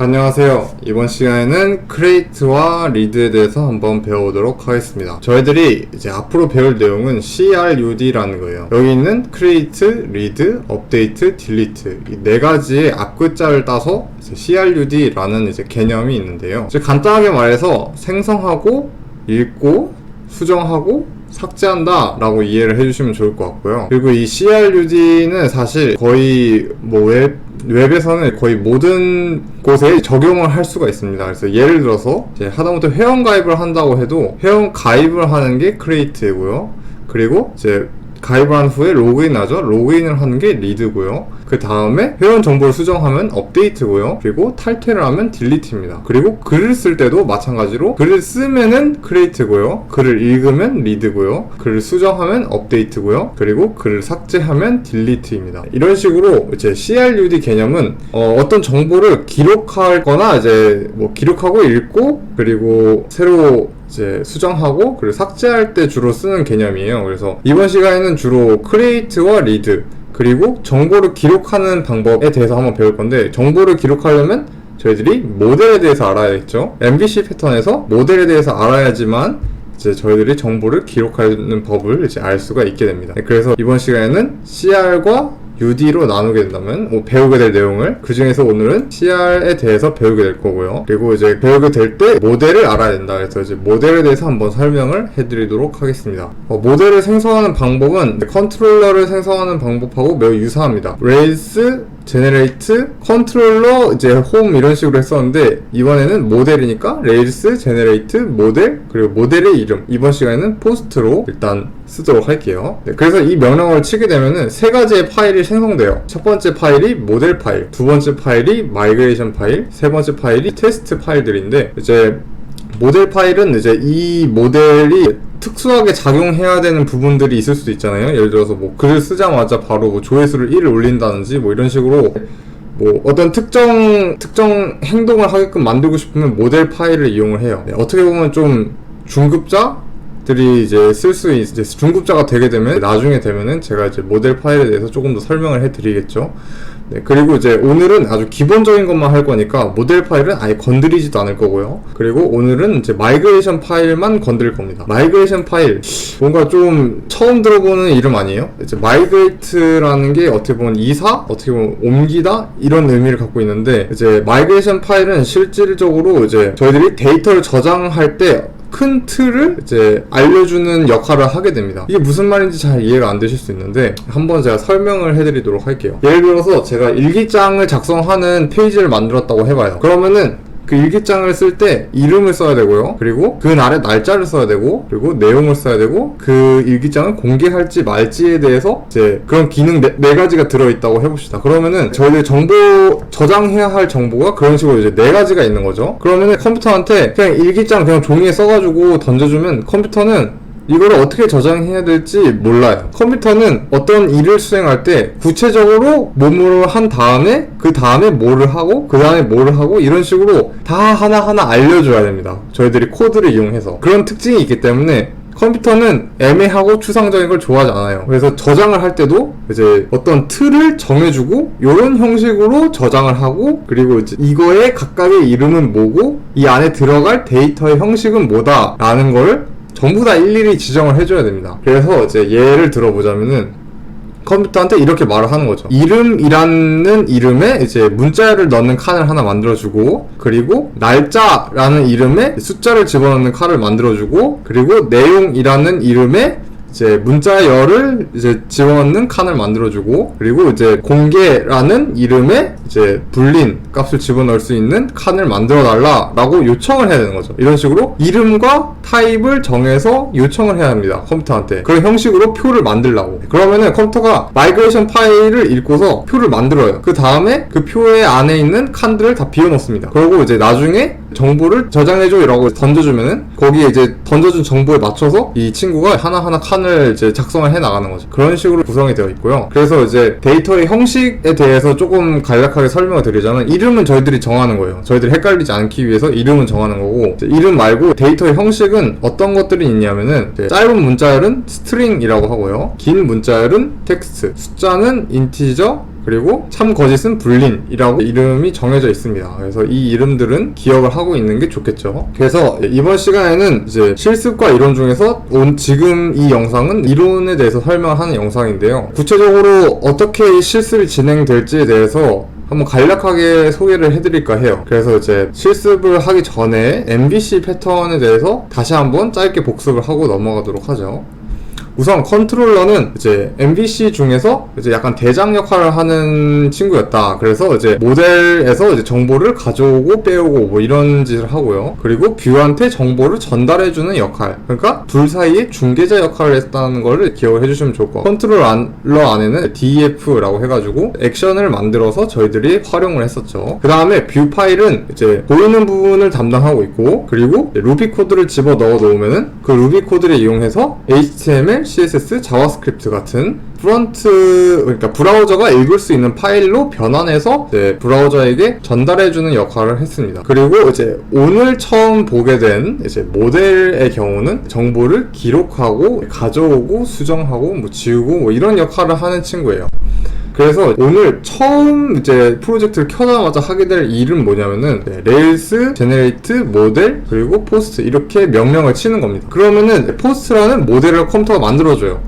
안녕하세요. 이번 시간에는 크리에이트와 리드에 대해서 한번 배워보도록 하겠습니다. 저희들이 이제 앞으로 배울 내용은 CRUD라는 거예요. 여기 있는 크리에이트, 리드, 업데이트, 딜리트 이 네 가지의 앞글자를 따서 CRUD라는 이제 개념이 있는데요. 이제 간단하게 말해서 생성하고 읽고 수정하고 삭제한다 라고 이해를 해주시면 좋을 것 같고요. 그리고 이 CRUD는 사실 거의 웹에서는 거의 모든 곳에 적용을 할 수가 있습니다. 그래서 예를 들어서 이제 하다못해 회원 가입을 한다고 해도 회원 가입을 하는 게 크리에이트고요. 그리고 이제 가입을 한 후에 로그인하죠. 로그인을 하는 게 리드고요. 그 다음에 회원 정보를 수정하면 업데이트고요. 그리고 탈퇴를 하면 딜리트입니다. 그리고 글을 쓸 때도 마찬가지로 글을 쓰면은 크리에이트고요. 글을 읽으면 리드고요. 글을 수정하면 업데이트고요. 그리고 글을 삭제하면 딜리트입니다. 이런 식으로 이제 CRUD 개념은 어떤 정보를 기록하거나 이제 뭐 기록하고 읽고 그리고 새로 이제 수정하고 그리고 삭제할 때 주로 쓰는 개념이에요. 그래서 이번 시간에는 주로 크리에이트와 리드 그리고 정보를 기록하는 방법에 대해서 한번 배울 건데, 정보를 기록하려면 저희들이 모델에 대해서 알아야겠죠. MVC 패턴에서 모델에 대해서 알아야지만 이제 저희들이 정보를 기록하는 법을 이제 알 수가 있게 됩니다. 그래서 이번 시간에는 CR과 UD로 나누게 된다면 배우게 될 내용을 그 중에서 오늘은 CR에 대해서 배우게 될 거고요. 그리고 이제 배우게 될 때 모델을 알아야 된다. 그래서 이제 모델에 대해서 한번 설명을 해드리도록 하겠습니다. 모델을 생성하는 방법은 컨트롤러를 생성하는 방법하고 매우 유사합니다. 레일스, 제네레이트, 컨트롤러, 이제 홈 이런 식으로 했었는데 이번에는 모델이니까 레일스, 제네레이트, 모델, 그리고 모델의 이름, 이번 시간에는 포스트로 일단 쓰도록 할게요. 그래서 이 명령어를 치게 되면은 세 가지의 파일이 생성돼요. 첫 번째 파일이 모델 파일, 두 번째 파일이 마이그레이션 파일, 세 번째 파일이 테스트 파일들인데, 이제 모델 파일은 이제 이 모델이 특수하게 작용해야 되는 부분들이 있을 수도 있잖아요. 예를 들어서 뭐 글을 쓰자마자 바로 뭐 조회수를 1을 올린다든지 뭐 이런 식으로 뭐 어떤 특정 행동을 하게끔 만들고 싶으면 모델 파일을 이용을 해요. 어떻게 보면 좀 중급자들이 이제 쓸 수 이제 중급자가 되게 되면 나중에 되면은 제가 이제 모델 파일에 대해서 조금 더 설명을 해드리겠죠. 네, 그리고 이제 오늘은 아주 기본적인 것만 할 거니까 모델 파일은 아예 건드리지도 않을 거고요. 그리고 오늘은 이제 마이그레이션 파일만 건드릴 겁니다. 마이그레이션 파일, 뭔가 좀 처음 들어보는 이름 아니에요? 이제 마이그레이트라는 게 어떻게 보면 이사, 어떻게 보면 옮기다 이런 의미를 갖고 있는데, 이제 마이그레이션 파일은 실질적으로 이제 저희들이 데이터를 저장할 때 큰 틀을 이제 알려주는 역할을 하게 됩니다. 이게 무슨 말인지 잘 이해가 안 되실 수 있는데 한번 제가 설명을 해드리도록 할게요. 예를 들어서 제가 일기장을 작성하는 페이지를 만들었다고 해봐요. 그러면은 그 일기장을 쓸 때 이름을 써야 되고요. 그리고 그 날의 날짜를 써야 되고, 그리고 내용을 써야 되고, 그 일기장을 공개할지 말지에 대해서 이제 그런 기능 네 가지가 들어있다고 해봅시다. 그러면은 저희들 정보 저장해야 할 정보가 그런 식으로 이제 네 가지가 있는 거죠. 그러면은 컴퓨터한테 그냥 일기장 그냥 종이에 써가지고 던져주면 컴퓨터는 이거를 어떻게 저장해야 될지 몰라요. 컴퓨터는 어떤 일을 수행할 때 구체적으로 뭐뭐를 한 다음에 그 다음에 뭐를 하고 그 다음에 뭐를 하고 이런 식으로 다 하나하나 알려줘야 됩니다. 저희들이 코드를 이용해서. 그런 특징이 있기 때문에 컴퓨터는 애매하고 추상적인 걸 좋아하지 않아요. 그래서 저장을 할 때도 이제 어떤 틀을 정해주고 이런 형식으로 저장을 하고, 그리고 이제 이거의 각각의 이름은 뭐고 이 안에 들어갈 데이터의 형식은 뭐다 라는 걸 전부 다 일일이 지정을 해줘야 됩니다. 그래서 이제 예를 들어보자면은 컴퓨터한테 이렇게 말을 하는 거죠. 이름이라는 이름에 이제 문자를 넣는 칸을 하나 만들어주고, 그리고 날짜라는 이름에 숫자를 집어넣는 칸을 만들어주고, 그리고 내용이라는 이름에 이제 문자열을 이제 집어넣는 칸을 만들어주고, 그리고 이제 공개라는 이름에 이제 불린 값을 집어넣을 수 있는 칸을 만들어달라 라고 요청을 해야 되는 거죠. 이런 식으로 이름과 타입을 정해서 요청을 해야 합니다. 컴퓨터한테. 그런 형식으로 표를 만들라고. 그러면은 컴퓨터가 마이그레이션 파일을 읽고서 표를 만들어요. 그 다음에 그 표의 안에 있는 칸들을 다 비워놓습니다. 그리고 이제 나중에 정보를 저장해줘 라고 던져주면은 거기에 이제 던져준 정보에 맞춰서 이 친구가 하나하나 칸을 이제 작성을 해 나가는 거죠. 그런 식으로 구성이 되어 있고요. 그래서 이제 데이터의 형식에 대해서 조금 간략하게 설명을 드리자면, 이름은 저희들이 정하는 거예요. 저희들이 헷갈리지 않기 위해서 이름은 정하는 거고, 이름 말고 데이터의 형식은 어떤 것들이 있냐면은 짧은 문자열은 스트링이라고 하고요. 긴 문자열은 텍스트, 숫자는 인티저, 그리고 참 거짓은 불린이라고 이름이 정해져 있습니다. 그래서 이 이름들은 기억을 하고 있는 게 좋겠죠. 그래서 이번 시간에는 이제 실습과 이론 중에서 지금 이 영상은 이론에 대해서 설명하는 영상인데요. 구체적으로 어떻게 실습이 진행될지에 대해서 한번 간략하게 소개를 해드릴까 해요. 그래서 이제 실습을 하기 전에 MVC 패턴에 대해서 다시 한번 짧게 복습을 하고 넘어가도록 하죠. 우선 컨트롤러는 이제 MVC 중에서 이제 약간 대장 역할을 하는 친구였다. 그래서 이제 모델에서 이제 정보를 가져오고 빼오고 뭐 이런 짓을 하고요. 그리고 뷰한테 정보를 전달해주는 역할. 그러니까 둘 사이에 중개자 역할을 했다는 거를 기억을 해주시면 좋을 것 같아요. 컨트롤러 안에는 DEF라고 해가지고 액션을 만들어서 저희들이 활용을 했었죠. 그 다음에 뷰 파일은 이제 보이는 부분을 담당하고 있고, 그리고 루비 코드를 집어 넣어 놓으면은 그 루비 코드를 이용해서 HTML, CSS, 자바스크립트 같은 그러니까 브라우저가 읽을 수 있는 파일로 변환해서 이제 브라우저에게 전달해주는 역할을 했습니다. 그리고 이제 오늘 처음 보게 된 이제 모델의 경우는 정보를 기록하고 가져오고 수정하고 뭐 지우고 뭐 이런 역할을 하는 친구예요. 그래서 오늘 처음 이제 프로젝트를 켜자마자 하게 될 일은 뭐냐면은 레일스, 제네레이트, 모델, 그리고 포스트 이렇게 명령을 치는 겁니다. 그러면은 포스트라는 모델을 컴퓨터가 만들어줘요.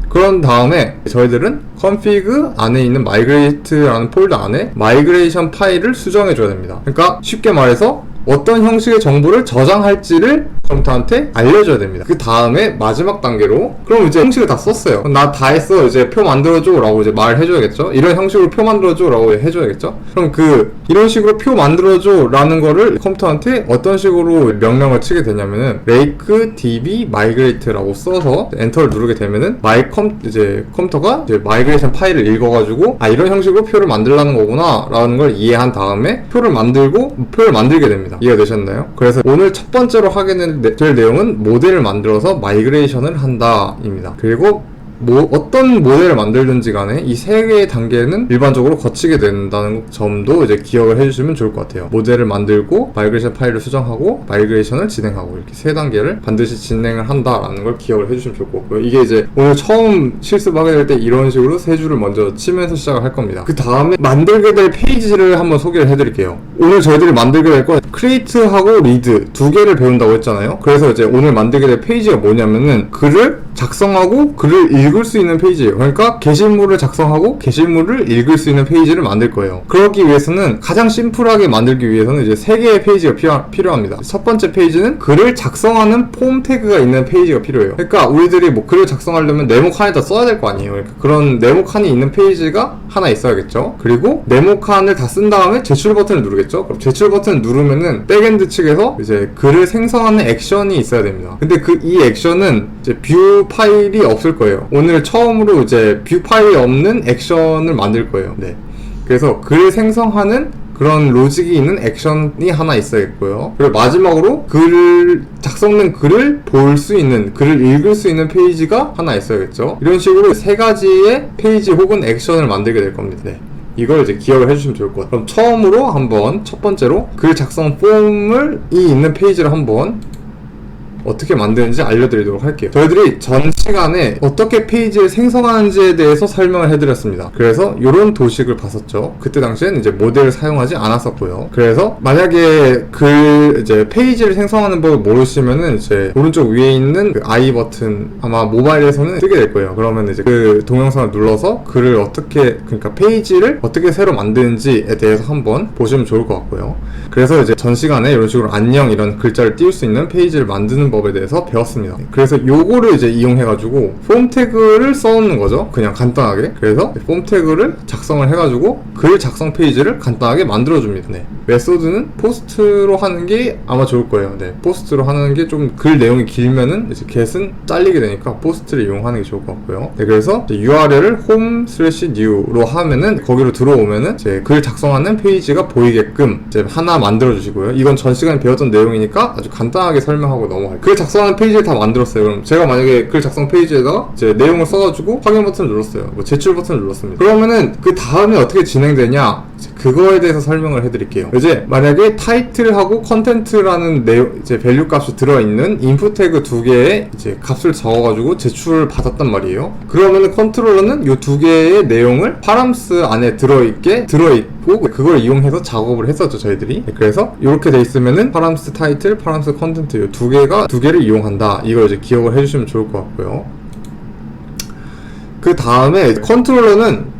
그런 다음에 저희들은 config 안에 있는 migrate라는 폴더 안에 마이그레이션 파일을 수정해 줘야 됩니다. 그러니까 쉽게 말해서 어떤 형식의 정보를 저장할지를 컴퓨터한테 알려줘야 됩니다. 그 다음에 마지막 단계로 그럼 이제 형식을 다 썼어요. 나 다 했어. 이제 표 만들어줘 라고 이제 말을 해줘야겠죠. 이런 형식으로 표 만들어줘 라고 해줘야겠죠. 그럼 이런 식으로 표 만들어줘 라는 거를 컴퓨터한테 어떤 식으로 명령을 치게 되냐면은 rake db migrate 라고 써서 엔터를 누르게 되면은 이제 컴퓨터가 이제 마이그레이션 파일을 읽어가지고 이런 형식으로 표를 만들라는 거구나 라는 걸 이해한 다음에 표를 만들게 됩니다. 이해가 되셨나요? 그래서 오늘 첫 번째로 하게 될 내용은 모델을 만들어서 마이그레이션을 한다 입니다. 그리고 어떤 모델을 만들든지 간에 이 세 개의 단계는 일반적으로 거치게 된다는 점도 이제 기억을 해주시면 좋을 것 같아요. 모델을 만들고 마이그레이션 파일을 수정하고 마이그레이션을 진행하고 이렇게 세 단계를 반드시 진행을 한다라는 걸 기억을 해주시면 좋을 것 같고요. 이게 이제 오늘 처음 실습하게 될 때 이런 식으로 세 줄을 먼저 치면서 시작을 할 겁니다. 그 다음에 만들게 될 페이지를 한번 소개를 해드릴게요. 오늘 저희들이 만들게 될 건 create하고 read 두 개를 배운다고 했잖아요. 그래서 이제 오늘 만들게 될 페이지가 뭐냐면은 글을 작성하고 글을 읽을 수 있는 페이지예요. 그러니까 게시물을 작성하고 게시물을 읽을 수 있는 페이지를 만들 거예요. 그러기 위해서는 가장 심플하게 만들기 위해서는 이제 세 개의 페이지가 필요합니다. 첫 번째 페이지는 글을 작성하는 폼 태그가 있는 페이지가 필요해요. 그러니까 우리들이 뭐 글을 작성하려면 네모 칸에다 써야 될 거 아니에요. 그러니까 그런 네모 칸이 있는 페이지가 하나 있어야겠죠. 그리고 네모 칸을 다 쓴 다음에 제출 버튼을 누르겠죠. 그럼 제출 버튼을 누르면은 백엔드 측에서 이제 글을 생성하는 액션이 있어야 됩니다. 근데 이 액션은 이제 뷰 파일이 없을 거예요. 오늘 처음으로 이제 뷰 파일이 없는 액션을 만들 거예요. 네. 그래서 글을 생성하는 그런 로직이 있는 액션이 하나 있어야겠고요. 그리고 마지막으로 작성된 글을 볼 수 있는, 글을 읽을 수 있는 페이지가 하나 있어야겠죠. 이런 식으로 세 가지의 페이지 혹은 액션을 만들게 될 겁니다. 네. 이걸 이제 기억을 해주시면 좋을 것 같아요. 그럼 처음으로 한번 첫 번째로 글 작성 폼이 있는 페이지를 한번 어떻게 만드는지 알려드리도록 할게요. 저희들이 전 시간에 어떻게 페이지를 생성하는지에 대해서 설명을 해드렸습니다. 그래서 이런 도식을 봤었죠. 그때 당시엔 이제 모델을 사용하지 않았었고요. 그래서 만약에 이제 페이지를 생성하는 법을 모르시면은 이제 오른쪽 위에 있는 그 I 버튼 아마 모바일에서는 뜨게 될 거예요. 그러면 이제 그 동영상을 눌러서 그러니까 페이지를 어떻게 새로 만드는지에 대해서 한번 보시면 좋을 것 같고요. 그래서 이제 전 시간에 이런 식으로 안녕 이런 글자를 띄울 수 있는 페이지를 만드는 법에 대해서 배웠습니다. 그래서 요거를 이제 이용해가지고 폼 태그를 써놓는 거죠. 그냥 간단하게. 그래서 폼 태그를 작성을 해가지고 글 작성 페이지를 간단하게 만들어줍니다. 네. 메소드는 포스트로 하는 게 아마 좋을 거예요. 네. 포스트로 하는 게 좀 글 내용이 길면은 이제 get은 잘리게 되니까 포스트를 이용하는 게 좋을 것 같고요. 네. 그래서 URL을 home/new로 하면은 거기로 들어오면은 이제 글 작성하는 페이지가 보이게끔 이제 하나 만들어주시고요. 이건 전 시간에 배웠던 내용이니까 아주 간단하게 설명하고 넘어갈게요. 글 작성하는 페이지를 다 만들었어요. 그럼 제가 만약에 글 작성 페이지에다가 이제 내용을 써가지고 확인 버튼을 눌렀어요. 뭐 제출 버튼을 눌렀습니다. 그러면은 그 다음에 어떻게 진행되냐? 그거에 대해서 설명을 해드릴게요. 이제 만약에 타이틀하고 컨텐트라는 이제 밸류 값이 들어있는 인풋 태그 두 개의 이제 값을 적어가지고 제출을 받았단 말이에요. 그러면은 컨트롤러는 이 두 개의 내용을 파람스 안에 들어있고 그걸 이용해서 작업을 했었죠, 저희들이. 그래서 이렇게 돼 있으면은 파람스 타이틀, 파람스 컨텐트 이 두 개를 이용한다. 이걸 이제 기억을 해주시면 좋을 것 같고요. 그 다음에 컨트롤러는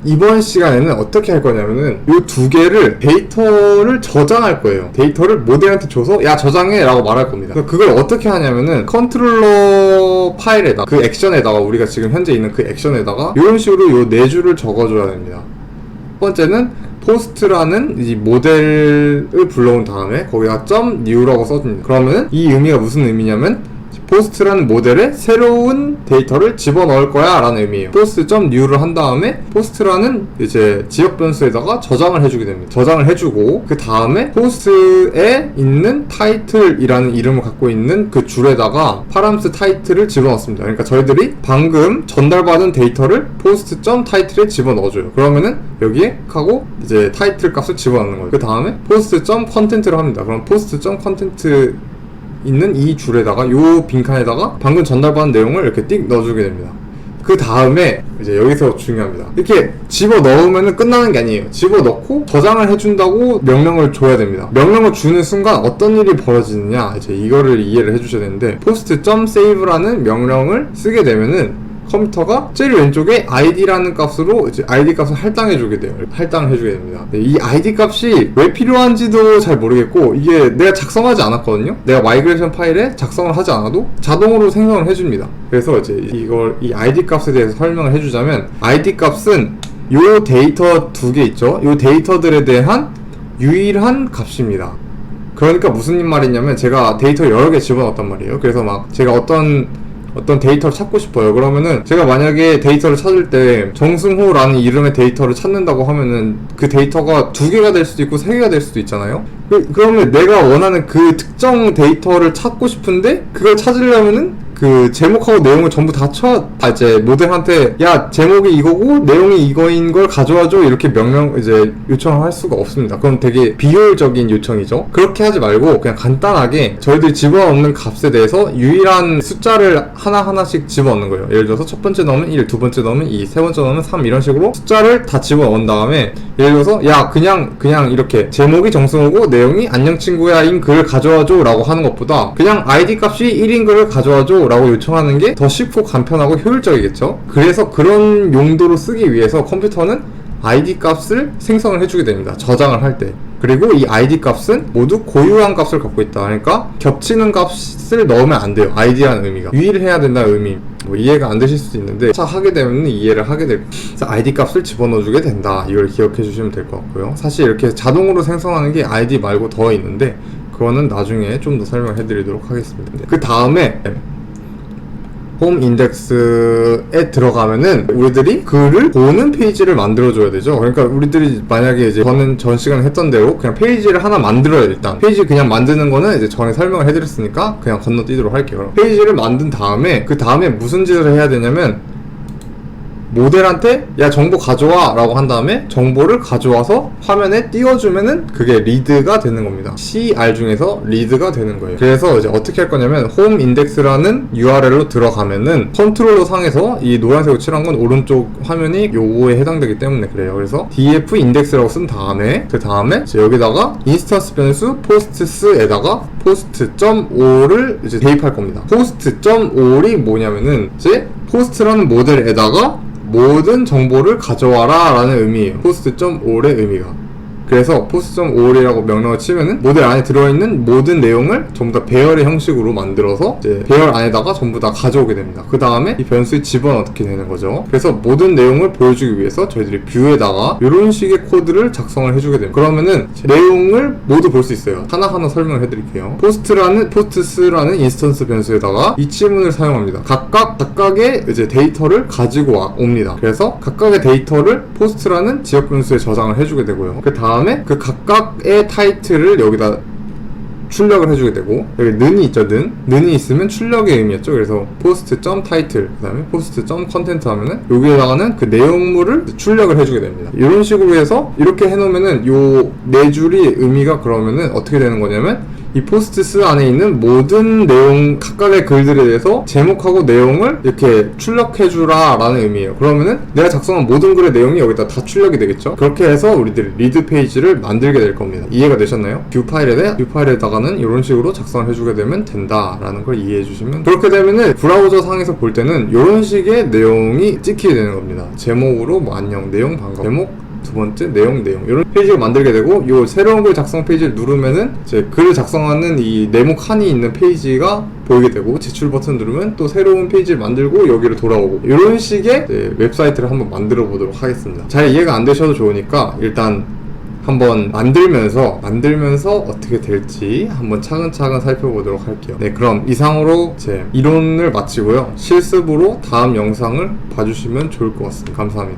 이번 시간에는 어떻게 할 거냐면은 이 두 개를 데이터를 저장할 거예요. 데이터를 모델한테 줘서 야 저장해 라고 말할 겁니다. 그걸 어떻게 하냐면은 컨트롤러 파일에다가 그 액션에다가 우리가 지금 현재 있는 그 액션에다가 이런 식으로 요 네 줄을 적어줘야 됩니다. 첫 번째는 포스트라는 이 모델을 불러온 다음에 거기다 .new라고 써줍니다. 그러면 이 의미가 무슨 의미냐면 포스트라는 모델에 새로운 데이터를 집어넣을 거야 라는 의미예요. post.new를 한 다음에 포스트라는 이제 지역 변수에다가 저장을 해주게 됩니다. 저장을 해주고 그 다음에 포스트에 있는 타이틀이라는 이름을 갖고 있는 그 줄에다가 파람스 타이틀을 집어넣습니다. 그러니까 저희들이 방금 전달받은 데이터를 post.title에 집어넣어줘요. 그러면은 여기에 하고 이제 타이틀 값을 집어넣는 거예요. 그 다음에 post.content를 합니다. 그럼 post.content 있는 이 줄에다가 요 빈칸에다가 방금 전달받은 내용을 이렇게 띡 넣어주게 됩니다. 그 다음에 이제 여기서 중요합니다. 이렇게 집어넣으면 끝나는 게 아니에요. 집어넣고 저장을 해준다고 명령을 줘야 됩니다. 명령을 주는 순간 어떤 일이 벌어지느냐, 이제 이거를 이해를 해주셔야 되는데 post.save라는 명령을 쓰게 되면은 컴퓨터가 제일 왼쪽에 id라는 값으로 이제 id 값을 할당해주게 돼요. 할당을 해주게 됩니다. 이 id 값이 왜 필요한지도 잘 모르겠고 이게 내가 작성하지 않았거든요. 내가 마이그레이션 파일에 작성을 하지 않아도 자동으로 생성을 해줍니다. 그래서 이제 이 id 값에 대해서 설명을 해주자면 id 값은 요 데이터 두 개 있죠. 요 데이터들에 대한 유일한 값입니다. 그러니까 무슨 말이냐면 제가 데이터 여러 개 집어넣었단 말이에요. 그래서 막 제가 어떤 데이터를 찾고 싶어요. 그러면은 제가 만약에 데이터를 찾을 때 정승호라는 이름의 데이터를 찾는다고 하면은 그 데이터가 두 개가 될 수도 있고 세 개가 될 수도 있잖아요. 그러면 내가 원하는 그 특정 데이터를 찾고 싶은데 그걸 찾으려면은 그 제목하고 내용을 전부 다 이제 모델한테 야 제목이 이거고 내용이 이거인 걸 가져와줘 이렇게 이제 요청을 할 수가 없습니다. 그럼 되게 비효율적인 요청이죠. 그렇게 하지 말고 그냥 간단하게 저희들이 집어넣는 값에 대해서 유일한 숫자를 하나하나씩 집어넣는 거예요. 예를 들어서 첫 번째 넣으면 1, 두 번째 넣으면 2, 세 번째 넣으면 3 이런 식으로 숫자를 다 집어넣은 다음에 예를 들어서 야 그냥 이렇게 제목이 정승호고 내용이 안녕 친구야 인 글을 가져와줘 라고 하는 것보다 그냥 id 값이 1인 글을 가져와줘 라고 요청하는 게 더 쉽고 간편하고 효율적이겠죠. 그래서 그런 용도로 쓰기 위해서 컴퓨터는 id 값을 생성을 해주게 됩니다. 저장을 할 때. 그리고 이 id 값은 모두 고유한 값을 갖고 있다. 그러니까 겹치는 값을 넣으면 안 돼요. id라는 의미가 유일해야 된다는 의미. 뭐 이해가 안 되실 수도 있는데 하게 되면 이해를 하게 될 그래서 id 값을 집어넣어주게 된다. 이걸 기억해 주시면 될 것 같고요. 사실 이렇게 자동으로 생성하는 게 id 말고 더 있는데 그거는 나중에 좀 더 설명해 드리도록 하겠습니다. 그 다음에 홈 인덱스에 들어가면은 우리들이 글을 보는 페이지를 만들어줘야 되죠. 그러니까 우리들이 만약에 이제 저는 전 시간에 했던 대로 그냥 페이지를 하나 만들어요. 일단 페이지 그냥 만드는 거는 이제 전에 설명을 해드렸으니까 그냥 건너뛰도록 할게요. 페이지를 만든 다음에 그 다음에 무슨 짓을 해야 되냐면 모델한테 야 정보 가져와 라고 한 다음에 정보를 가져와서 화면에 띄워주면은 그게 리드가 되는 겁니다. CR 중에서 리드가 되는 거예요. 그래서 이제 어떻게 할 거냐면 홈 인덱스라는 URL로 들어가면은 컨트롤러 상에서 이 노란색으로 칠한 건 오른쪽 화면이 요거에 해당되기 때문에 그래요. 그래서 df 인덱스라고 쓴 다음에 그 다음에 여기다가 인스턴스 변수 posts에다가 post.all을 이제 대입할 겁니다. post.all이 뭐냐면은 이제 post라는 모델에다가 모든 정보를 가져와라 라는 의미예요. post.all의 의미가. 그래서 post.all이라고 명령을 치면은 모델 안에 들어있는 모든 내용을 전부 다 배열의 형식으로 만들어서 이제 배열 안에다가 전부 다 가져오게 됩니다. 그 다음에 이 변수에 집어넣게 되는 거죠. 그래서 모든 내용을 보여주기 위해서 저희들이 뷰에다가 이런 식의 코드를 작성을 해주게 됩니다. 그러면은 내용을 모두 볼 수 있어요. 하나하나 설명을 해드릴게요. posts라는 인스턴스 변수에다가 이 지문을 사용합니다. 각각의 이제 데이터를 가지고 옵니다. 그래서 각각의 데이터를 post라는 지역 변수에 저장을 해주게 되고요. 그 다음에 그 각각의 타이틀을 여기다 출력을 해주게 되고, 여기 는이 있죠. 는이 있으면 출력의 의미였죠. 그래서 post.title 그 다음에 post.content 하면은 여기에다가는 그 내용물을 출력을 해주게 됩니다. 이런 식으로 해서 이렇게 해놓으면은 요 네 줄이 의미가 그러면은 어떻게 되는 거냐면, 이 포스트스 안에 있는 모든 내용, 각각의 글들에 대해서 제목하고 내용을 이렇게 출력해주라 라는 의미예요. 그러면은 내가 작성한 모든 글의 내용이 여기다 다 출력이 되겠죠. 그렇게 해서 우리들이 리드 페이지를 만들게 될 겁니다. 이해가 되셨나요? 뷰 파일에다가는 이런 식으로 작성을 해주게 되면 된다 라는 걸 이해해 주시면, 그렇게 되면은 브라우저 상에서 볼 때는 이런 식의 내용이 찍히게 되는 겁니다. 제목으로 뭐 안녕, 내용 반가워, 제목 두 번째 내용 이런 페이지를 만들게 되고, 요 새로운 글 작성 페이지를 누르면은 이제 글을 작성하는 이 네모 칸이 있는 페이지가 보이게 되고, 제출 버튼 누르면 또 새로운 페이지를 만들고 여기로 돌아오고, 이런 식의 웹사이트를 한번 만들어 보도록 하겠습니다. 잘 이해가 안 되셔도 좋으니까 일단 한번 만들면서 어떻게 될지 한번 차근차근 살펴보도록 할게요. 네, 그럼 이상으로 제 이론을 마치고요. 실습으로 다음 영상을 봐주시면 좋을 것 같습니다. 감사합니다.